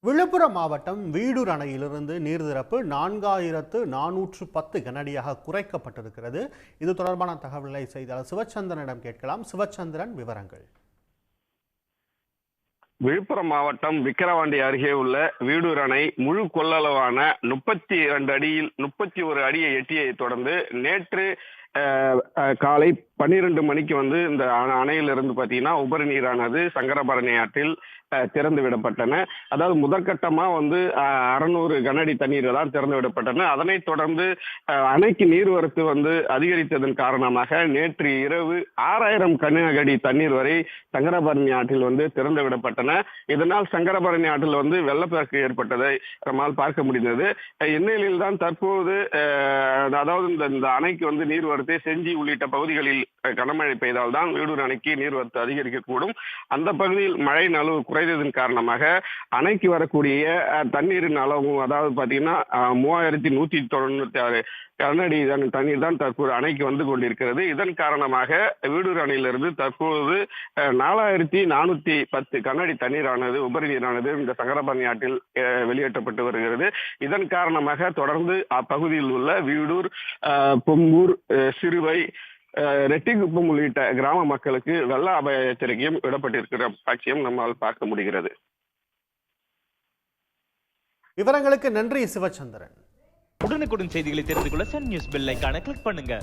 விழுப்புரம் மாவட்டம் வீடூர் அணையிலிருந்து நீர் திறப்பு 4410 கனஅடியாக குறைக்கப்பட்டிருக்கிறது. இது தொடர்பான தகவல்களை செய்தியாளர் சிவச்சந்திரனிடம் கேட்கலாம். சிவச்சந்திரன், விவரங்கள். விழுப்புரம் மாவட்டம் விக்கிரவாண்டி அருகே உள்ள வீடூர் அணை முழு கொள்ளளவான 32 அடியில் 31 அடியை எட்டியை தொடர்ந்து நேற்று காலை 12 மணிக்கு இந்த அணையிலிருந்து பார்த்தீங்கன்னா உபரி நீரானது சங்கரபரணி ஆற்றில் திறந்து விடப்பட்டன. அதாவது முதற்கட்டமா 600 கனஅடி தண்ணீர் தான் திறந்து விடப்பட்டன. அதனைத் தொடர்ந்து அணைக்கு நீர்வரத்து அதிகரித்ததன் காரணமாக நேற்று இரவு 6000 கனஅடி தண்ணீர் வரை சங்கரபரணி ஆற்றில் திறந்து விடப்பட்டன. இதனால் சங்கரபரணி ஆற்றில் வெள்ளப்பெருக்கு ஏற்பட்டதை நம்மால் பார்க்க முடிந்தது. இந்நிலையில் தான் தற்போது அதாவது இந்த அணைக்கு நீர்வரத்து செஞ்சி உள்ளிட்ட பகுதிகளில் கனமழை பெய்தால் தான் வீடூர் அணைக்கு நீர்வரத்து அதிகரிக்கக்கூடும். அந்த பகுதியில் மழையின் அளவு குறைந்ததன் காரணமாக அணைக்கு வரக்கூடிய தண்ணீரின் அளவும் அதாவது பார்த்தீங்கன்னா 3196 கனஅடி தண்ணீர் தான் தற்போது அணைக்கு வந்து கொண்டிருக்கிறது. இதன் காரணமாக வீடூர் அணையிலிருந்து தற்போது 4410 கனஅடி தண்ணீரானது உபரி நீரானது இந்த சங்கரபரணி ஆற்றில் வெளியேற்றப்பட்டு வருகிறது. இதன் காரணமாக தொடர்ந்து அப்பகுதியில் உள்ள வீடூர், பொம்பூர், சிறுவை, ரெட்டிக்குப்பம் உள்ளிட்ட கிராம மக்களுக்கு வெள்ள அபாய எச்சரிக்கையும் விடப்பட்டிருக்கிற காட்சியும் நம்மால் பார்க்க முடிகிறது. விவரங்களுக்கு நன்றி சிவச்சந்திரன். உடனுக்குடன் செய்திகளை தெரிந்து கொள்ள சன் நியூஸ் பெல் ஐகானை கிளிக் பண்ணுங்க.